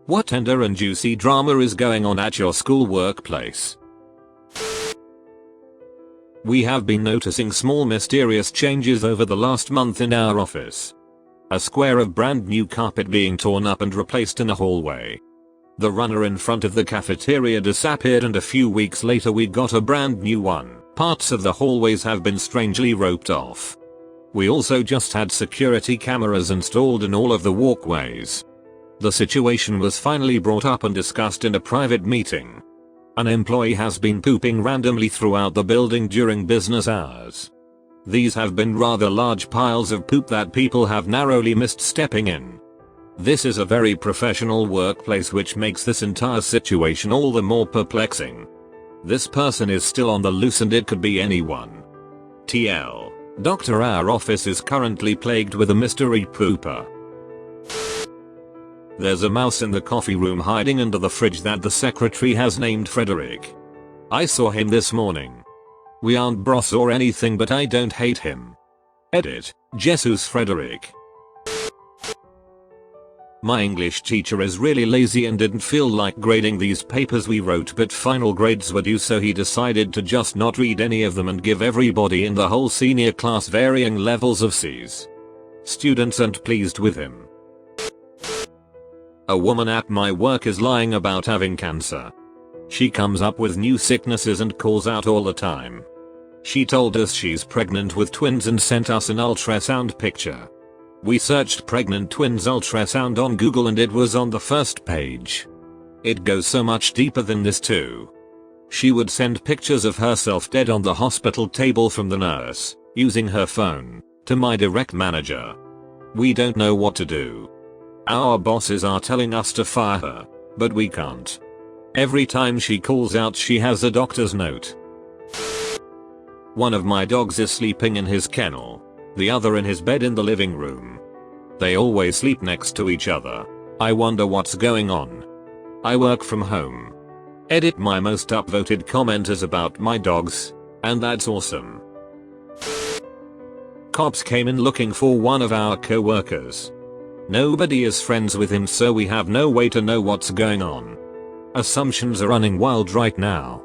What tender and juicy drama is going on at your school workplace? We have been noticing small mysterious changes over the last month in our office. A square of brand new carpet being torn up and replaced in a hallway. The runner in front of the cafeteria disappeared and a few weeks later we got a brand new one. Parts of the hallways have been strangely roped off. We also just had security cameras installed in all of the walkways. The situation was finally brought up and discussed in a private meeting. An employee has been pooping randomly throughout the building during business hours. These have been rather large piles of poop that people have narrowly missed stepping in. This is a very professional workplace, which makes this entire situation all the more perplexing. This person is still on the loose and it could be anyone. TL. Doctor, our office is currently plagued with a mystery pooper. There's a mouse in the coffee room hiding under the fridge that the secretary has named Frederick. I saw him this morning. We aren't bros or anything, but I don't hate him. Edit. Jesus Frederick. My English teacher is really lazy and didn't feel like grading these papers we wrote, but final grades were due, so he decided to just not read any of them and give everybody in the whole senior class varying levels of C's. Students aren't pleased with him. A woman at my work is lying about having cancer. She comes up with new sicknesses and calls out all the time. She told us she's pregnant with twins and sent us an ultrasound picture. We searched pregnant twins ultrasound on Google and it was on the first page. It goes so much deeper than this too. She would send pictures of herself dead on the hospital table from the nurse, using her phone, to my direct manager. We don't know what to do. Our bosses are telling us to fire her, but we can't. Every time she calls out she has a doctor's note. One of my dogs is sleeping in his kennel. The other in his bed in the living room. They always sleep next to each other. I wonder what's going on. I work from home. Edit. My most upvoted comment is about my dogs, and that's awesome. Cops came in looking for one of our co-workers. Nobody is friends with him, so we have no way to know what's going on. Assumptions are running wild right now.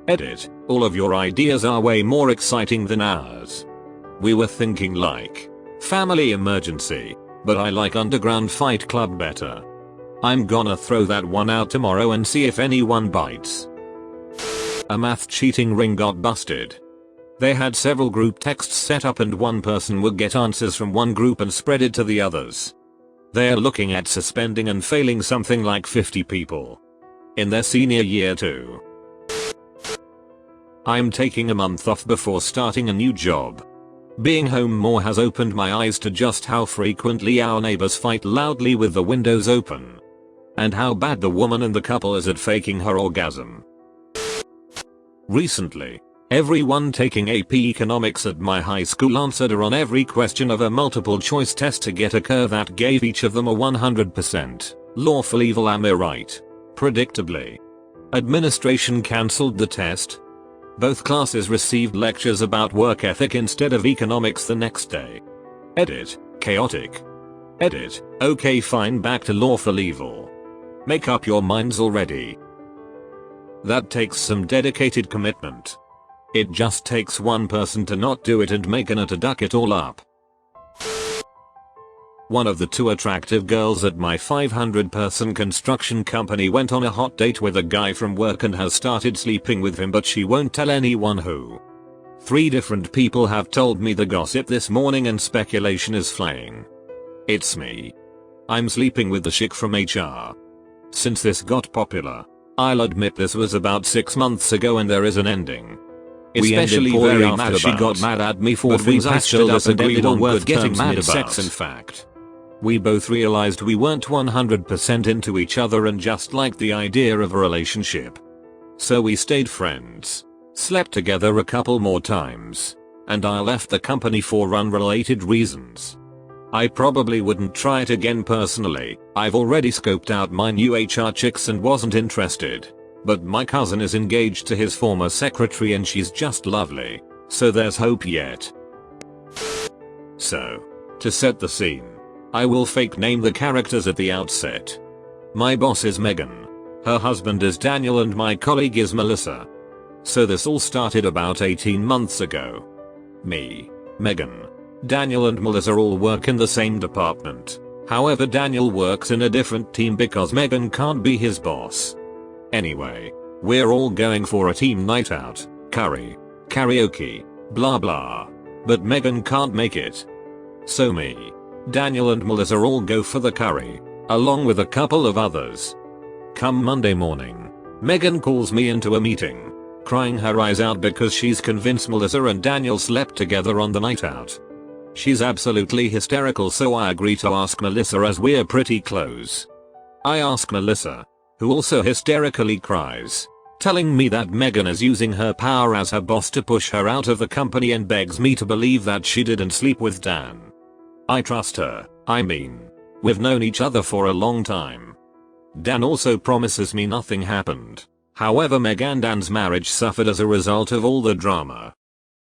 Edit. All of your ideas are way more exciting than ours. We were thinking like family emergency, but I like underground fight club better. I'm gonna throw that one out tomorrow and see if anyone bites. A math cheating ring got busted. They had several group texts set up and one person would get answers from one group and spread it to the others. They're looking at suspending and failing something like 50 people in their senior year too. I'm taking a month off before starting a new job. Being home more has opened my eyes to just how frequently our neighbors fight loudly with the windows open. And how bad the woman in the couple is at faking her orgasm. Recently, everyone taking AP Economics at my high school answered on every question of a multiple choice test to get a curve that gave each of them a 100% lawful evil, am I right? Predictably. Administration cancelled the test. Both classes received lectures about work ethic instead of economics the next day. Edit. Chaotic. Edit. Okay, fine, back to lawful evil. Make up your minds already. That takes some dedicated commitment. It just takes one person to not do it and make an to duck it all up. One of the two attractive girls at my 500-person construction company went on a hot date with a guy from work and has started sleeping with him, but she won't tell anyone who. 3 different people have told me the gossip this morning and speculation is flying. It's me. I'm sleeping with the chick from HR. Since this got popular, I'll admit this was about 6 months ago and there is an ending. Especially very after she got mad at me for things I still disagreed on worth getting mad about. Sex, in fact. We both realized we weren't 100% into each other and just liked the idea of a relationship. So we stayed friends, slept together a couple more times, and I left the company for unrelated reasons. I probably wouldn't try it again personally. I've already scoped out my new HR chicks and wasn't interested. But my cousin is engaged to his former secretary and she's just lovely. So there's hope yet. So, to set the scene, I will fake name the characters at the outset. My boss is Megan. Her husband is Daniel and my colleague is Melissa. So this all started about 18 months ago. Me, Megan, Daniel and Melissa all work in the same department. However, Daniel works in a different team because Megan can't be his boss. Anyway, we're all going for a team night out, curry, karaoke, blah blah. But Megan can't make it. So me, Daniel and Melissa all go for the curry, along with a couple of others. Come Monday morning, Megan calls me into a meeting, crying her eyes out because she's convinced Melissa and Daniel slept together on the night out. She's absolutely hysterical, so I agree to ask Melissa as we're pretty close. I ask Melissa, who also hysterically cries, telling me that Megan is using her power as her boss to push her out of the company and begs me to believe that she didn't sleep with Dan. I trust her, I mean, we've known each other for a long time. Dan also promises me nothing happened. However, Meg and Dan's marriage suffered as a result of all the drama.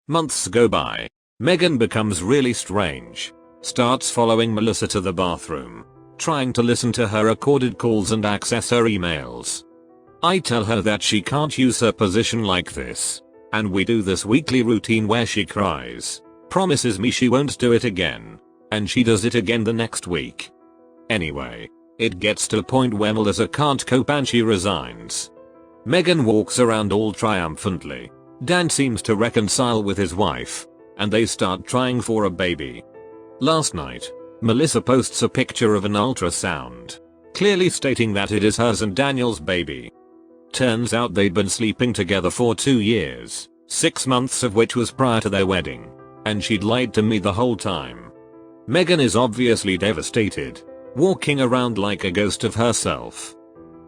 Months go by. Megan becomes really strange, starts following Melissa to the bathroom, trying to listen to her recorded calls and access her emails. I tell her that she can't use her position like this, and we do this weekly routine where she cries, promises me she won't do it again, and she does it again the next week. Anyway, it gets to a point where Melissa can't cope and she resigns. Megan walks around all triumphantly. Dan seems to reconcile with his wife, and they start trying for a baby. Last night, Melissa posts a picture of an ultrasound, clearly stating that it is hers and Daniel's baby. Turns out they'd been sleeping together for 2 years, 6 months of which was prior to their wedding, and she'd lied to me the whole time. Megan is obviously devastated, walking around like a ghost of herself.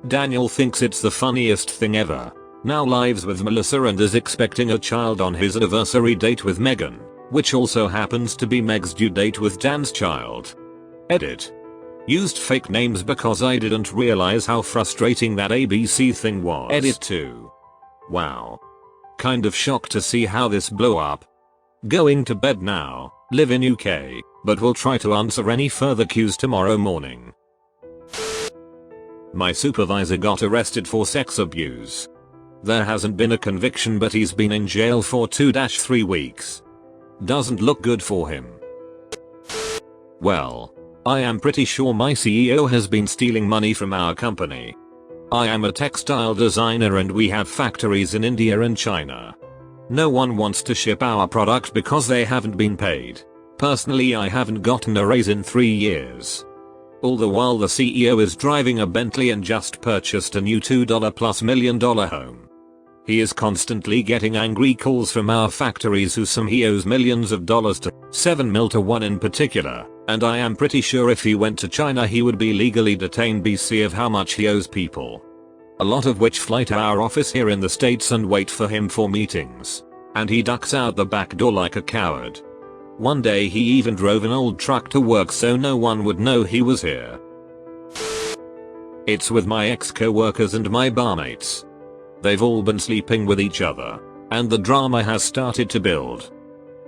Daniel thinks it's the funniest thing ever, now lives with Melissa and is expecting a child on his anniversary date with Megan, which also happens to be Meg's due date with Dan's child. Edit. Used fake names because I didn't realize how frustrating that ABC thing was. Edit 2. Wow. Kind of shocked to see how this blew up. Going to bed now, live in UK, but will try to answer any further cues tomorrow morning. My supervisor got arrested for sex abuse. There hasn't been a conviction, but he's been in jail for 2-3 weeks. Doesn't look good for him. Well, I am pretty sure my CEO has been stealing money from our company. I am a textile designer and we have factories in India and China. No one wants to ship our product because they haven't been paid. Personally, I haven't gotten a raise in 3 years. All the while the CEO is driving a Bentley and just purchased a new $2+ million home. He is constantly getting angry calls from our factories who some he owes millions of dollars to, 7 mil to one in particular, and I am pretty sure if he went to China he would be legally detained BC of how much he owes people. A lot of which fly to our office here in the States and wait for him for meetings. And he ducks out the back door like a coward. One day he even drove an old truck to work so no one would know he was here. It's with my ex-co-workers and my barmates. They've all been sleeping with each other, and the drama has started to build.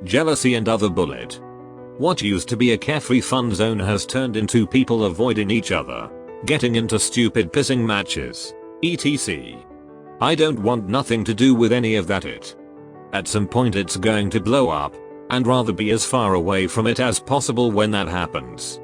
Jealousy and other bullet. What used to be a carefree fun zone has turned into people avoiding each other, getting into stupid pissing matches, etc. I don't want nothing to do with any of that. At some point it's going to blow up, and rather be as far away from it as possible when that happens.